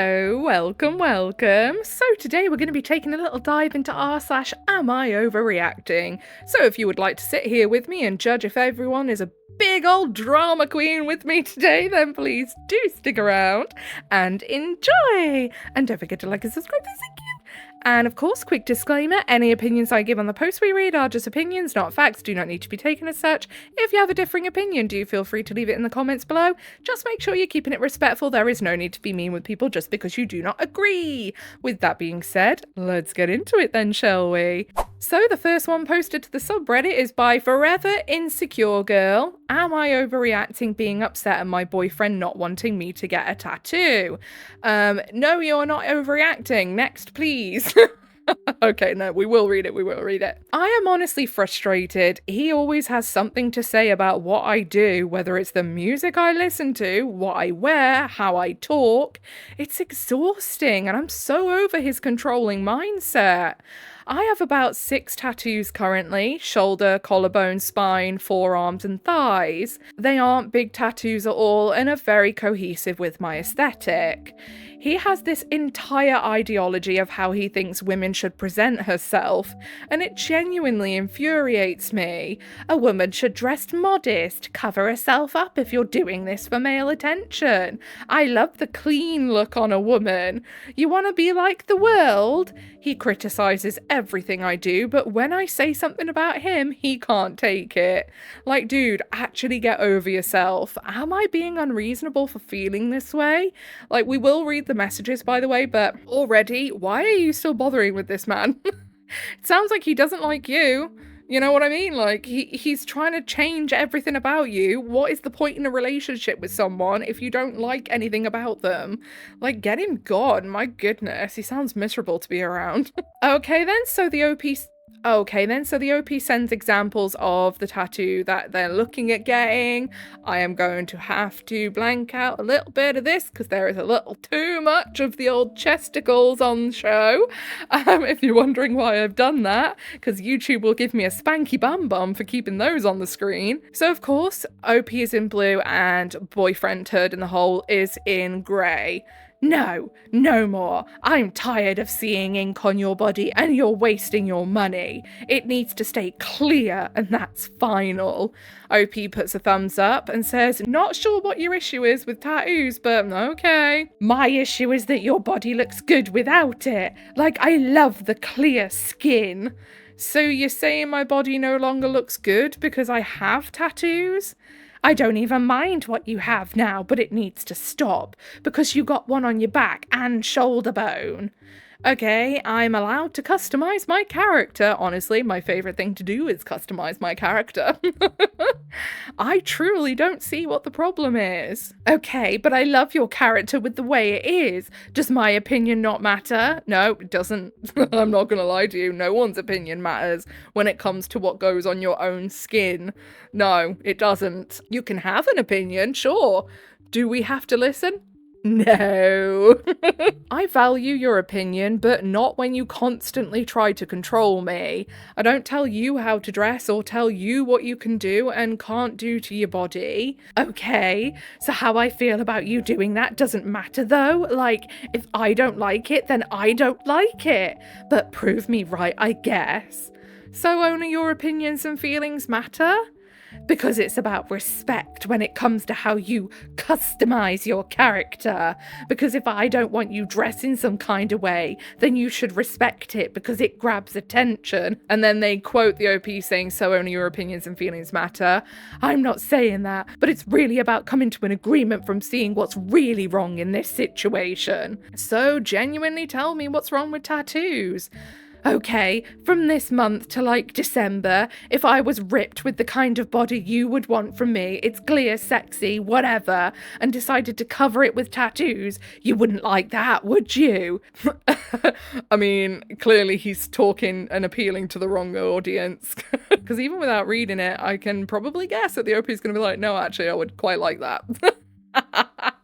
Hello, welcome. So today we're going to be taking a little dive into r/am I overreacting. So if you would like to sit here with me and judge if everyone is a big old drama queen with me today, then please do stick around and enjoy. And don't forget to like and subscribe, please. Thank you. And of course, quick disclaimer, any opinions I give on the posts we read are just opinions, not facts, do not need to be taken as such. If you have a differing opinion, do feel free to leave it in the comments below. Just make sure you're keeping it respectful. There is no need to be mean with people just because you do not agree. With that being said, let's get into it then, shall we? So the first one posted to the subreddit is by Forever Insecure Girl. Am I overreacting being upset at my boyfriend not wanting me to get a tattoo? No, you're not overreacting. Next, please. Okay, no, we will read it. I am honestly frustrated. He always has something to say about what I do, whether it's the music I listen to, what I wear, how I talk. It's exhausting, and I'm so over his controlling mindset. I have about 6 tattoos currently: shoulder, collarbone, spine, forearms and thighs. They aren't big tattoos at all and are very cohesive with my aesthetic. He has this entire ideology of how he thinks women should present herself, and it genuinely infuriates me. A woman should dress modest, cover herself up if you're doing this for male attention. I love the clean look on a woman. You want to be like the world? He criticizes everything I do, but when I say something about him, he can't take it. Like, dude, actually get over yourself. Am I being unreasonable for feeling this way? Like, we will read the messages, by the way, but already, why are you still bothering with this man? It sounds like he doesn't like you. You know what I mean? Like, he's trying to change everything about you. What is the point in a relationship with someone if you don't like anything about them? Like, get him gone. My goodness, he sounds miserable to be around. Okay then, so the OP sends examples of the tattoo that they're looking at getting. I am going to have to blank out a little bit of this because there is a little too much of the old chesticles on the show. If you're wondering why I've done that, because YouTube will give me a spanky bum for keeping those on the screen. So of course, OP is in blue and boyfriend turd in the hole is in grey. No, no more. I'm tired of seeing ink on your body and you're wasting your money. It needs to stay clear and that's final. OP puts a thumbs up and says, not sure what your issue is with tattoos, but okay. My issue is that your body looks good without it. Like, I love the clear skin. So you're saying my body no longer looks good because I have tattoos? I don't even mind what you have now, but it needs to stop, because you got one on your back and shoulder bone. Okay, I'm allowed to customize my character. Honestly, my favorite thing to do is customize my character. I truly don't see what the problem is. Okay, but I love your character with the way it is. Does my opinion not matter? No, it doesn't. I'm not gonna lie to you. No one's opinion matters when it comes to what goes on your own skin. No, it doesn't. You can have an opinion, sure. Do we have to listen? No. I value your opinion, but not when you constantly try to control me. I don't tell you how to dress or tell you what you can do and can't do to your body. Okay, so how I feel about you doing that doesn't matter though. Like, if I don't like it, then I don't like it. But prove me right, I guess. So only your opinions and feelings matter? Because it's about respect when it comes to how you customize your character. Because if I don't want you dressing some kind of way, then you should respect it because it grabs attention. And then they quote the OP saying, so only your opinions and feelings matter. I'm not saying that, but it's really about coming to an agreement from seeing what's really wrong in this situation. So genuinely tell me what's wrong with tattoos. Okay, from this month to like December, if I was ripped with the kind of body you would want from me, it's clear, sexy, whatever, and decided to cover it with tattoos, you wouldn't like that, would you? I mean, clearly he's talking and appealing to the wrong audience. Because even without reading it, I can probably guess that the OP is going to be like, no, actually, I would quite like that.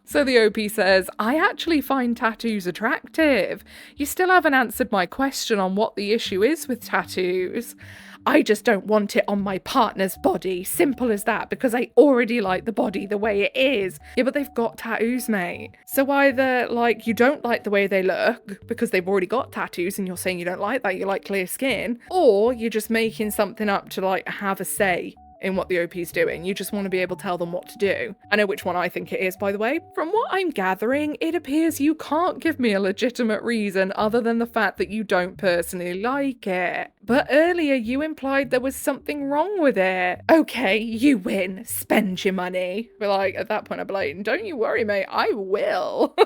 So the OP says, I actually find tattoos attractive. You still haven't answered my question on what the issue is with tattoos. I just don't want it on my partner's body. Simple as that, because I already like the body the way it is. Yeah, but they've got tattoos, mate. So either, like, you don't like the way they look because they've already got tattoos and you're saying you don't like that, you like clear skin, or you're just making something up to, like, have a say in what the OP's doing. You just want to be able to tell them what to do. I know which one I think it is, by the way. From what I'm gathering, it appears you can't give me a legitimate reason other than the fact that you don't personally like it. But earlier you implied there was something wrong with it. Okay, you win. Spend your money. But like, at that point I'd be like, don't you worry, mate, I will.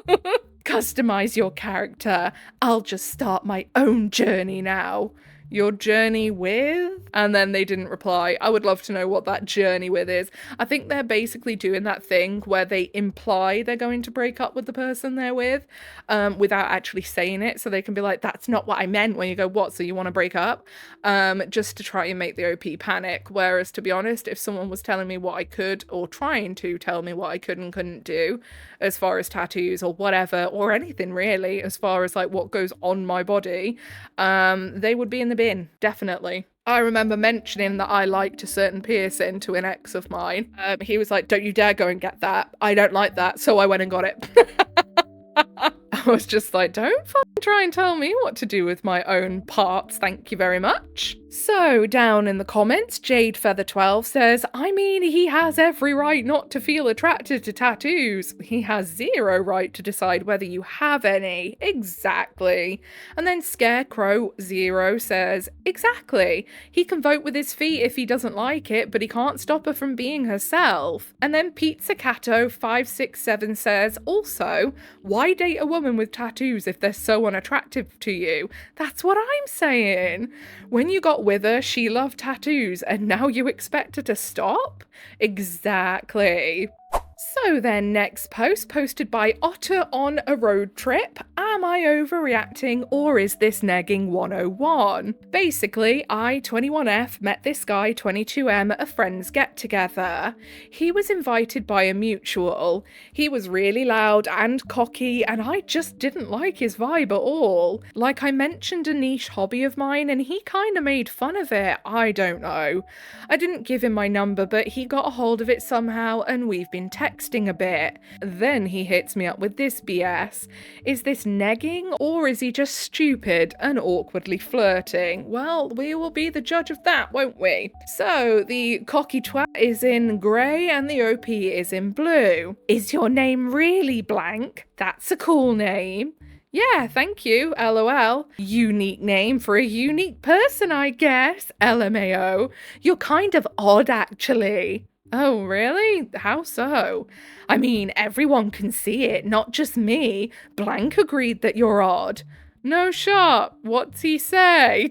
Customize your character. I'll just start my own journey now. Your journey with? And then they didn't reply. I would love to know what that journey with is. I think they're basically doing that thing where they imply they're going to break up with the person they're with without actually saying it. So they can be like, that's not what I meant, when you go, what, so you want to break up? Just to try and make the OP panic. Whereas, to be honest, if someone was telling me what I could, or trying to tell me what I could and couldn't do, as far as tattoos or whatever, or anything really, as far as like what goes on my body, they would be in the bin, definitely. I remember mentioning that I liked a certain piercing to an ex of mine. He was like, don't you dare go and get that. I don't like that. So I went and got it. I was just like, don't fucking try and tell me what to do with my own parts, thank you very much. So, down in the comments, Jade Feather 12 says, I mean, he has every right not to feel attracted to tattoos. He has zero right to decide whether you have any. Exactly. And then Scarecrow 0 says, exactly. He can vote with his feet if he doesn't like it, but he can't stop her from being herself. And then Pizzicato 567 says, also, why date a woman with tattoos if they're so unattractive to you? That's what I'm saying. When you got with her, she loved tattoos, and now you expect her to stop? Exactly. So then, next post, posted by Otter on a road trip. Am I overreacting, or is this negging 101? Basically, I, 21F, met this guy, 22M, at a friend's get-together. He was invited by a mutual. He was really loud and cocky, and I just didn't like his vibe at all. Like, I mentioned a niche hobby of mine, and he kinda made fun of it. I don't know. I didn't give him my number, but he got a hold of it somehow, and we've been texting a bit. Then he hits me up with this BS. Is this negging, or is he just stupid and awkwardly flirting? Well, we will be the judge of that, won't we? So, the cocky twat is in grey and the OP is in blue. Is your name really blank? That's a cool name. Yeah, thank you, LOL. Unique name for a unique person, I guess. LMAO. You're kind of odd, actually. Oh, really? How so? I mean, everyone can see it, not just me. Blank agreed that you're odd. No shot. What's he say?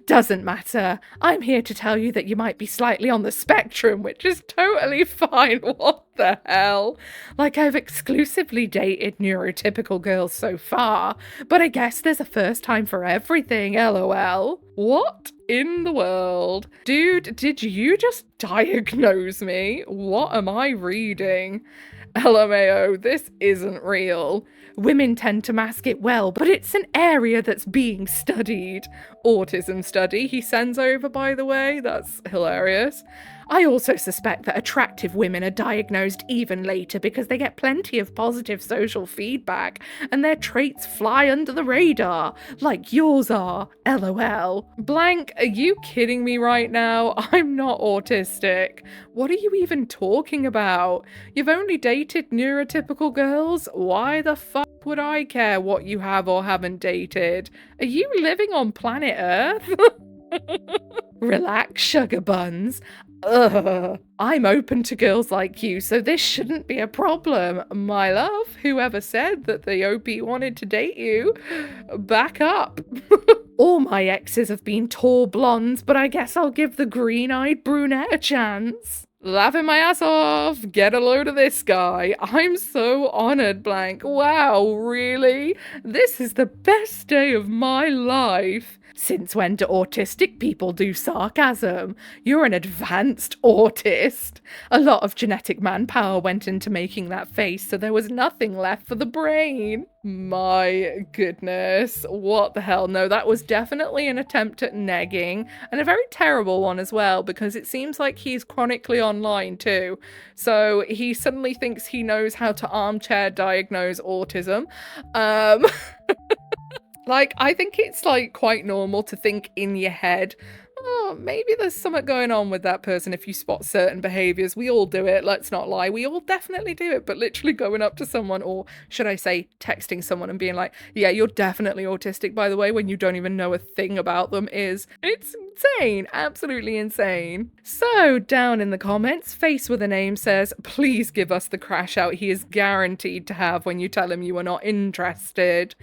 Doesn't matter. I'm here to tell you that you might be slightly on the spectrum, which is totally fine. What the hell? Like, I've exclusively dated neurotypical girls so far, but I guess there's a first time for everything, LOL. What in the world? Dude, did you just diagnose me? What am I reading? LMAO, this isn't real. Women tend to mask it well, but it's an area that's being studied. Autism study he sends over, by the way. That's hilarious. I also suspect that attractive women are diagnosed even later because they get plenty of positive social feedback and their traits fly under the radar, like yours are, LOL. Blank, are you kidding me right now? I'm not autistic. What are you even talking about? You've only dated neurotypical girls? Why the fuck would I care what you have or haven't dated? Are you living on planet Earth? Relax, sugar buns. Ugh. I'm open to girls like you, so this shouldn't be a problem. My love, whoever said that the OP wanted to date you, back up. All my exes have been tall blondes, but I guess I'll give the green-eyed brunette a chance. Laughing my ass off, get a load of this guy. I'm so honoured, blank. Wow, really? This is the best day of my life. Since when do autistic people do sarcasm? You're an advanced autist. A lot of genetic manpower went into making that face, so there was nothing left for the brain. My goodness, what the hell? No, that was definitely an attempt at negging, and a very terrible one as well, because it seems like he's chronically online too. So he suddenly thinks he knows how to armchair diagnose autism. Like, I think it's, like, quite normal to think in your head, oh, maybe there's something going on with that person if you spot certain behaviours. We all do it, let's not lie. We all definitely do it, but literally going up to someone, or should I say texting someone and being like, yeah, you're definitely autistic, by the way, when you don't even know a thing about them it's insane, absolutely insane. So, down in the comments, Face with a Name says, please give us the crash out he is guaranteed to have when you tell him you are not interested.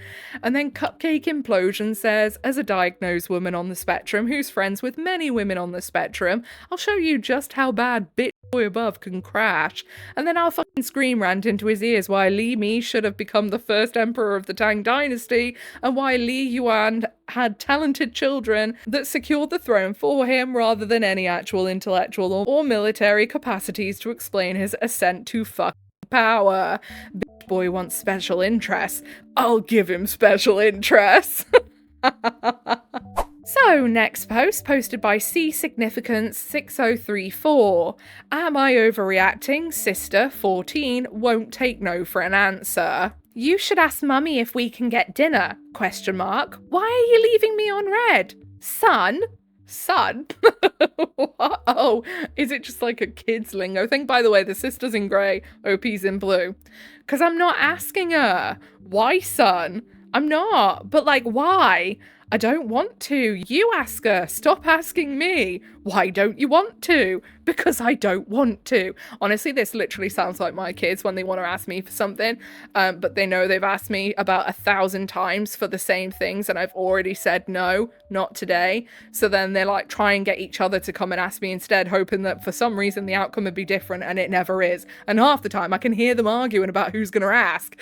And then Cupcake Implosion says, as a diagnosed woman on the spectrum who's friends with many women on the spectrum, I'll show you just how bad bitch boy above can crash. And then I'll fucking scream rant into his ears why Li Mi should have become the first emperor of the Tang dynasty, and why Li Yuan had talented children that secured the throne for him rather than any actual intellectual or military capacities to explain his ascent to fucking power. Bitch boy wants special interests. I'll give him special interests. So, next post, posted by C Significance 6034. Am I overreacting? Sister, 14, won't take no for an answer. You should ask mummy if we can get dinner? ? Why are you leaving me on red? Son? Son? What? Oh, is it just like a kid's lingo thing? By the way, the sister's in grey, OP's in blue. Because I'm not asking her. Why, son? I'm not. But like, why? I don't want to. You ask her. Stop asking me. Why don't you want to? Because I don't want to. Honestly, this literally sounds like my kids when they want to ask me for something, but they know they've asked me about 1,000 times for the same things, and I've already said no, not today. So then they're like, try and get each other to come and ask me instead, hoping that for some reason the outcome would be different, and it never is. And half the time I can hear them arguing about who's going to ask.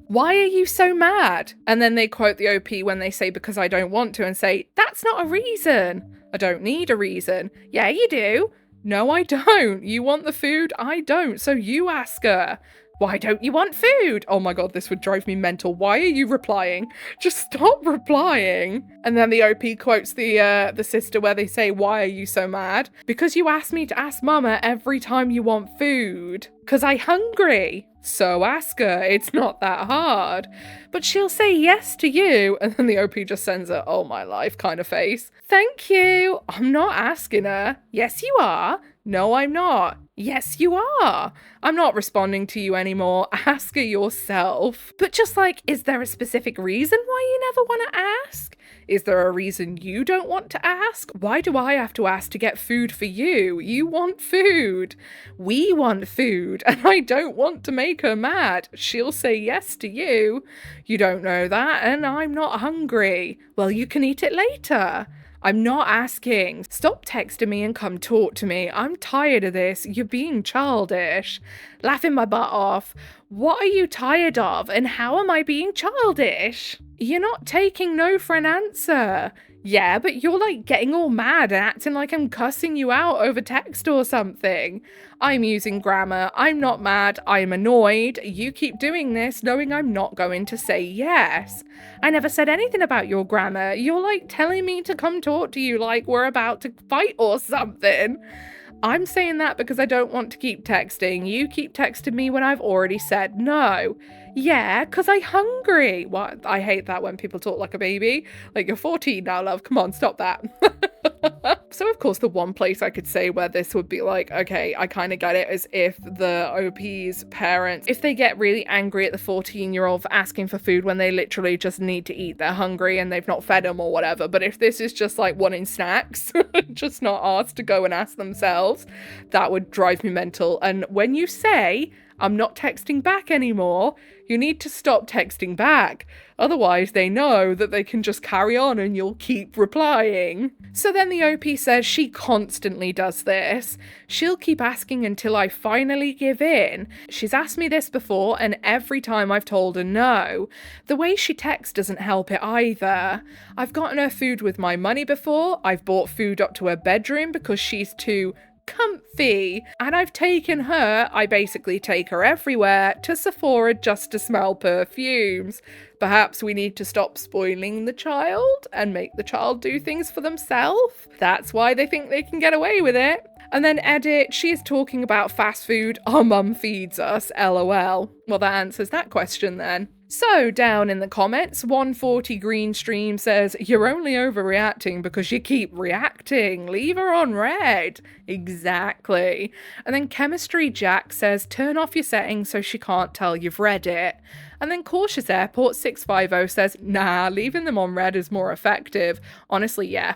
Why are you so mad? And then they quote the OP when they say because I don't want to, and say, that's not a reason. I don't need a reason. Yeah, you do. No, I don't. You want the food? I don't. So you ask her. Why don't you want food? Oh my god, this would drive me mental. Why are you replying? Just stop replying. And then the OP quotes the sister where they say, why are you so mad? Because you ask me to ask mama every time you want food. Because I hungry. So ask her, it's not that hard. But she'll say yes to you. And then the OP just sends a, oh my life kind of face. Thank you. I'm not asking her. Yes, you are. No, I'm not. Yes, you are. I'm not responding to you anymore. Ask her yourself. But just like, is there a specific reason why you never want to ask? Is there a reason you don't want to ask? Why do I have to ask to get food for you? You want food. We want food, and I don't want to make her mad. She'll say yes to you. You don't know that, and I'm not hungry. Well, you can eat it later. I'm not asking. Stop texting me and come talk to me. I'm tired of this. You're being childish. Laughing my butt off. What are you tired of, and how am I being childish? You're not taking no for an answer. Yeah, but you're like getting all mad and acting like I'm cussing you out over text or something. I'm using grammar. I'm not mad. I'm annoyed. You keep doing this knowing I'm not going to say yes. I never said anything about your grammar. You're like telling me to come talk to you like we're about to fight or something. I'm saying that because I don't want to keep texting. You keep texting me when I've already said no. Yeah, because I'm hungry. What? I hate that when people talk like a baby. Like, you're 14 now, love. Come on, stop that. So, of course, the one place I could say where this would be like, okay, I kind of get it, is if the OP's parents, if they get really angry at the 14-year-old for asking for food when they literally just need to eat, they're hungry and they've not fed them or whatever. But if this is just like wanting snacks, just not asked to go and ask themselves, that would drive me mental. And when you say, I'm not texting back anymore. You need to stop texting back. Otherwise, they know that they can just carry on and you'll keep replying. So then the OP says she constantly does this. She'll keep asking until I finally give in. She's asked me this before, and every time I've told her no. The way she texts doesn't help it either. I've gotten her food with my money before. I've bought food up to her bedroom because she's too comfy, and I've taken her, I basically take her everywhere, to Sephora just to smell perfumes. Perhaps we need to stop spoiling the child and make the child do things for themselves. That's why they think they can get away with it. And then edit, she is talking about fast food, our mum feeds us, lol. Well, that answers that question then. So, down in the comments, 140 Green Stream says, you're only overreacting because you keep reacting. Leave her on red. Exactly. And then Chemistry Jack says, turn off your settings so she can't tell you've read it. And then Cautious Airport 650 says, nah, leaving them on red is more effective. Honestly, yeah.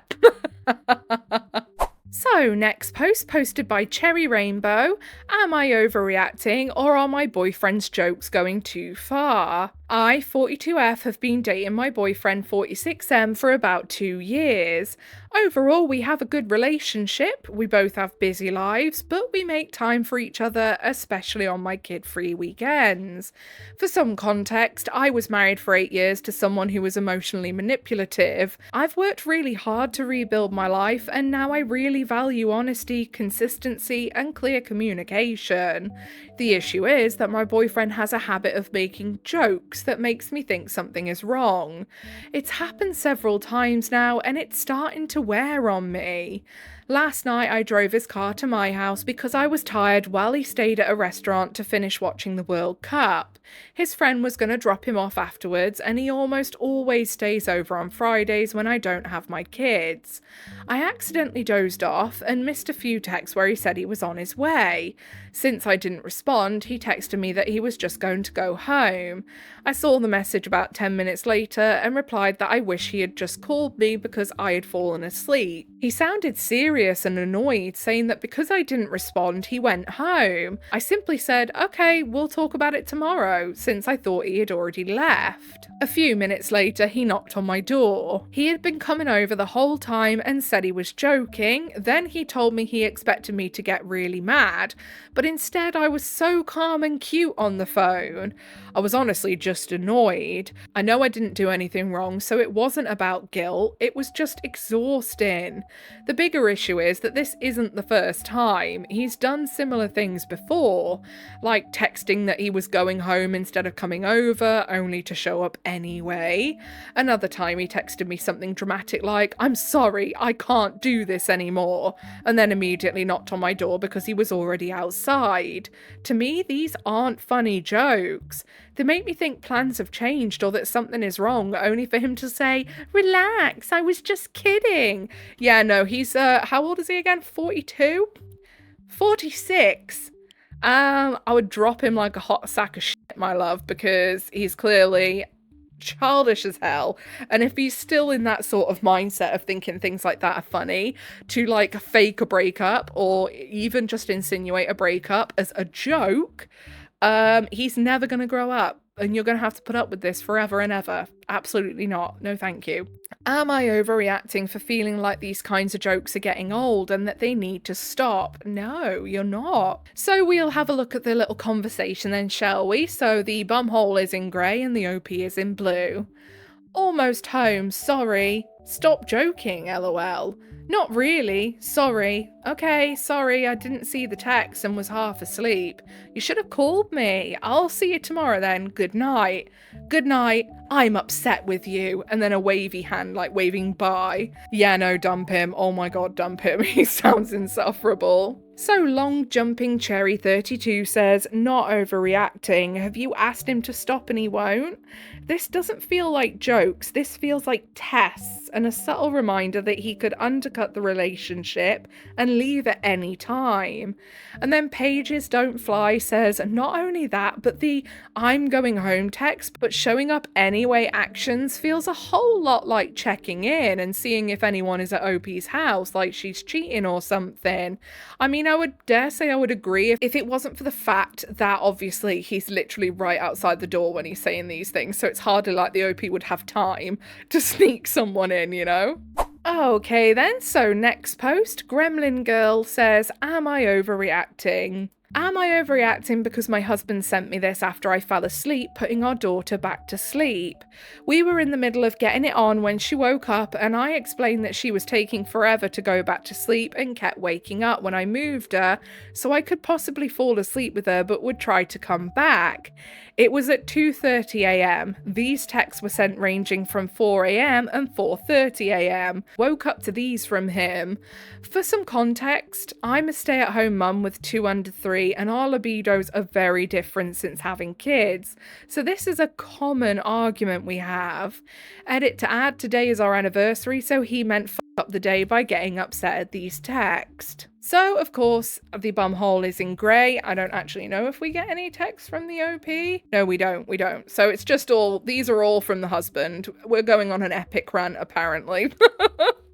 So, next post posted by Cherry Rainbow. Am I overreacting, or are my boyfriend's jokes going too far? I, 42F, have been dating my boyfriend 46M for about 2 years. Overall, we have a good relationship, we both have busy lives, but we make time for each other, especially on my kid-free weekends. For some context, I was married for 8 years to someone who was emotionally manipulative. I've worked really hard to rebuild my life, and now I really value honesty, consistency, and clear communication. The issue is that my boyfriend has a habit of making jokes that makes me think something is wrong. It's happened several times now, and it's starting to wear on me. Last night I drove his car to my house because I was tired while he stayed at a restaurant to finish watching the World Cup. His friend was going to drop him off afterwards, and he almost always stays over on Fridays when I don't have my kids. I accidentally dozed off and missed a few texts where he said he was on his way. Since I didn't respond, he texted me that he was just going to go home. I saw the message about 10 minutes later and replied that I wish he had just called me because I had fallen asleep. He sounded serious and annoyed, saying that because I didn't respond, he went home. I simply said, okay, we'll talk about it tomorrow, since I thought he had already left. A few minutes later, he knocked on my door. He had been coming over the whole time and said he was joking. Then he told me he expected me to get really mad, but instead I was so calm and cute on the phone. I was honestly just annoyed. I know I didn't do anything wrong, so it wasn't about guilt, it was just exhausting. The bigger issue is that this isn't the first time. He's done similar things before, like texting that he was going home instead of coming over, only to show up anyway. Another time he texted me something dramatic like, I'm sorry, I can't do this anymore, and then immediately knocked on my door because he was already outside. To me, these aren't funny jokes. They make me think plans have changed or that something is wrong, only for him to say, relax, I was just kidding. Yeah, no, he's, how old is he again? 42? 46. I would drop him like a hot sack of shit, my love, because he's clearly childish as hell, and if he's still in that sort of mindset of thinking things like that are funny, to like fake a breakup or even just insinuate a breakup as a joke, he's never gonna grow up, and you're gonna have to put up with this forever and ever. Absolutely not. No thank you. Am I overreacting for feeling like these kinds of jokes are getting old and that they need to stop? No, you're not. So we'll have a look at the little conversation then, shall we? So the bumhole is in grey and the OP is in blue. Almost home, sorry. Stop joking, lol. Not really, sorry. Okay, sorry, I didn't see the text and was half asleep. You should have called me. I'll see you tomorrow then. Good night. Good night. I'm upset with you. And then a wavy hand, like waving bye. Yeah, no, dump him. Oh my god, dump him. He sounds insufferable. So Long Jumping Cherry 32 says, not overreacting. Have you asked him to stop and he won't? This doesn't feel like jokes. This feels like tests and a subtle reminder that he could undercut the relationship and leave at any time. And then Pages Don't Fly says, not only that, but the I'm going home text, but showing up anyway actions feels a whole lot like checking in and seeing if anyone is at OP's house, like she's cheating or something. I mean, I would dare say I would agree if it wasn't for the fact that obviously he's literally right outside the door when he's saying these things, so it's hardly like the OP would have time to sneak someone in, you know? Okay then, so next post, Gremlin Girl says, am I overreacting? Am I overreacting because my husband sent me this after I fell asleep putting our daughter back to sleep? We were in the middle of getting it on when she woke up and I explained that she was taking forever to go back to sleep and kept waking up when I moved her, so I could possibly fall asleep with her but would try to come back. It was at 2:30 a.m. These texts were sent ranging from 4 a.m. and 4:30 a.m. Woke up to these from him. For some context, I'm a stay-at-home mum with 2 under 3 and our libidos are very different since having kids. So this is a common argument we have. Edit to add, today is our anniversary, so he meant f up the day by getting upset at these texts. So, of course, the bumhole is in grey. I don't actually know if we get any texts from the OP. No, we don't. So it's just all, these are all from the husband. We're going on an epic rant, apparently.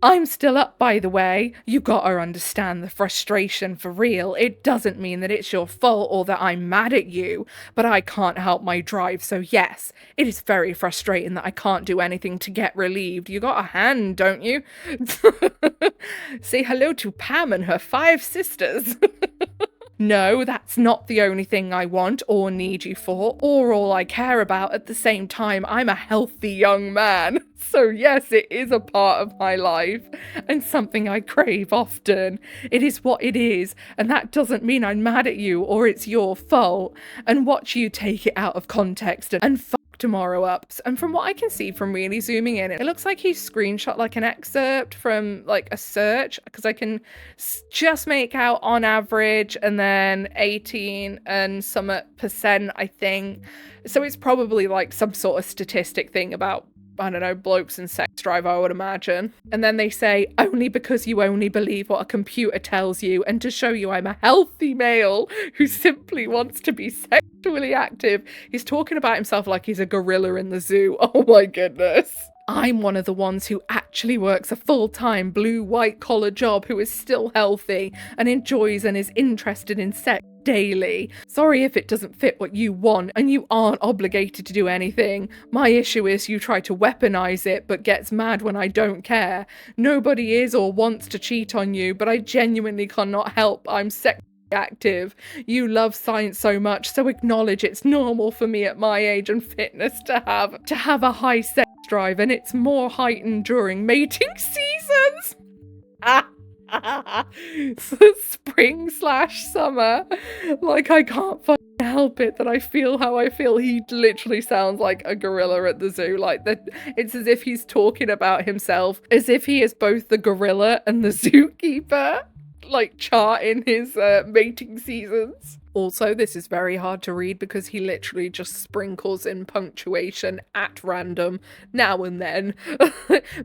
I'm still up, by the way. You gotta understand the frustration for real. It doesn't mean that it's your fault or that I'm mad at you, but I can't help my drive, so yes, it is very frustrating that I can't do anything to get relieved. You got a hand, don't you? Say hello to Pam and her 5 sisters. No, that's not the only thing I want or need you for, or all I care about. At the same time, I'm a healthy young man. So yes, it is a part of my life and something I crave often. It is what it is, and that doesn't mean I'm mad at you or it's your fault. And watch you take it out of context and fuck tomorrow up. And from what I can see from really zooming in, it looks like he's screenshot like an excerpt from like a search, because I can just make out on average and then 18 and some percent, I think. So it's probably like some sort of statistic thing about, I don't know, blokes and sex drive, I would imagine. And then they say, only because you only believe what a computer tells you, and to show you I'm a healthy male who simply wants to be sexually active. He's talking about himself like he's a gorilla in the zoo. Oh my goodness. I'm one of the ones who actually works a full-time blue white collar job, who is still healthy and enjoys and is interested in sex daily. Sorry if it doesn't fit what you want and you aren't obligated to do anything. My issue is you try to weaponize it but gets mad when I don't care. Nobody is or wants to cheat on you, but I genuinely cannot help. I'm sexually active. You love science so much, so acknowledge it's normal for me at my age and fitness to have a high sex drive, and it's more heightened during mating seasons. Spring/summer. Like, I can't fucking help it that I feel how I feel. He literally sounds like a gorilla at the zoo. Like, it's as if he's talking about himself, as if he is both the gorilla and the zookeeper, like charting his mating seasons. Also, this is very hard to read because he literally just sprinkles in punctuation at random now and then,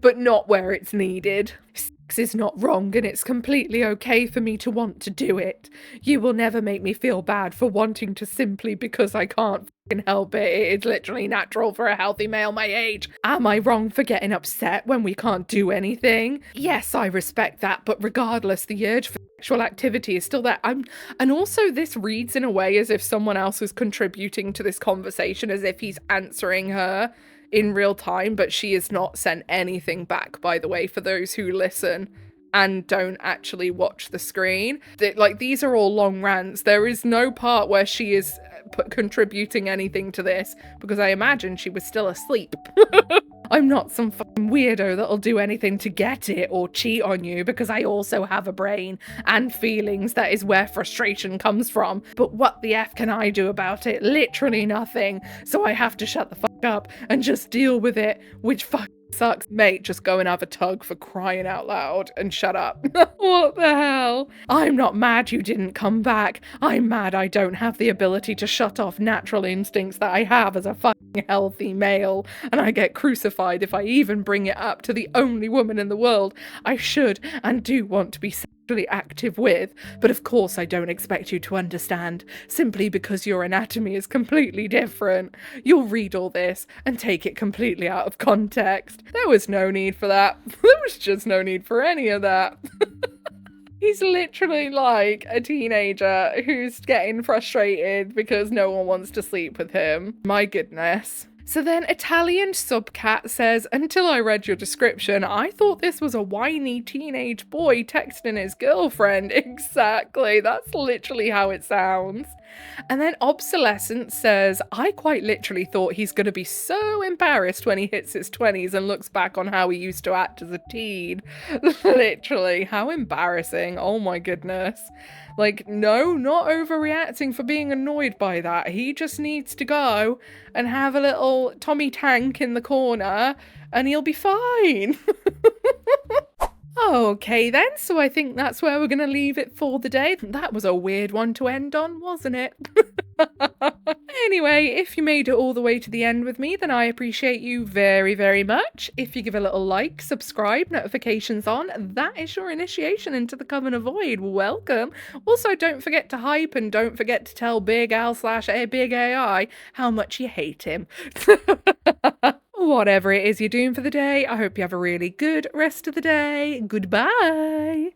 but not where it's needed. Sex is not wrong and it's completely okay for me to want to do it. You will never make me feel bad for wanting to simply because I can't fucking help it. It is literally natural for a healthy male my age. Am I wrong for getting upset when we can't do anything? Yes, I respect that, but regardless, the urge for sexual activity is still there. And also this reads in a way as if someone else is contributing to this conversation, as if he's answering her in real time, but she has not sent anything back, by the way, for those who listen and don't actually watch the screen. Like, these are all long rants. There is no part where she is contributing anything to this, because I imagine she was still asleep. I'm not some fucking weirdo that'll do anything to get it or cheat on you, because I also have a brain and feelings. That is where frustration comes from. But what the F can I do about it? Literally nothing. So I have to shut the fuck up and just deal with it, which fucking sucks. Mate, just go and have a tug, for crying out loud, and shut up. What the hell? I'm not mad you didn't come back. I'm mad I don't have the ability to shut off natural instincts that I have as a fucking healthy male, and I get crucified if I even bring it up to the only woman in the world I should and do want to be sexually active with. But of course I don't expect you to understand, simply because your anatomy is completely different. You'll read all this and take it completely out of context. There was no need for that. There was just no need for any of that. He's literally like a teenager who's getting frustrated because no one wants to sleep with him. My goodness. So then Italian Subcat says, until I read your description, I thought this was a whiny teenage boy texting his girlfriend. Exactly, that's literally how it sounds. And then Obsolescence says, I quite literally thought he's going to be so embarrassed when he hits his 20s and looks back on how he used to act as a teen. Literally, how embarrassing. Oh my goodness. Like, no, not overreacting for being annoyed by that. He just needs to go and have a little Tommy Tank in the corner and he'll be fine. Okay then, so I think that's where we're going to leave it for the day. That was a weird one to end on, wasn't it? Anyway, if you made it all the way to the end with me, then I appreciate you very, very much. If you give a little like, subscribe, notifications on, that is your initiation into the Coven of Void. Welcome. Also, don't forget to hype and don't forget to tell Big Al / Big AI how much you hate him. Whatever it is you're doing for the day, I hope you have a really good rest of the day. Goodbye.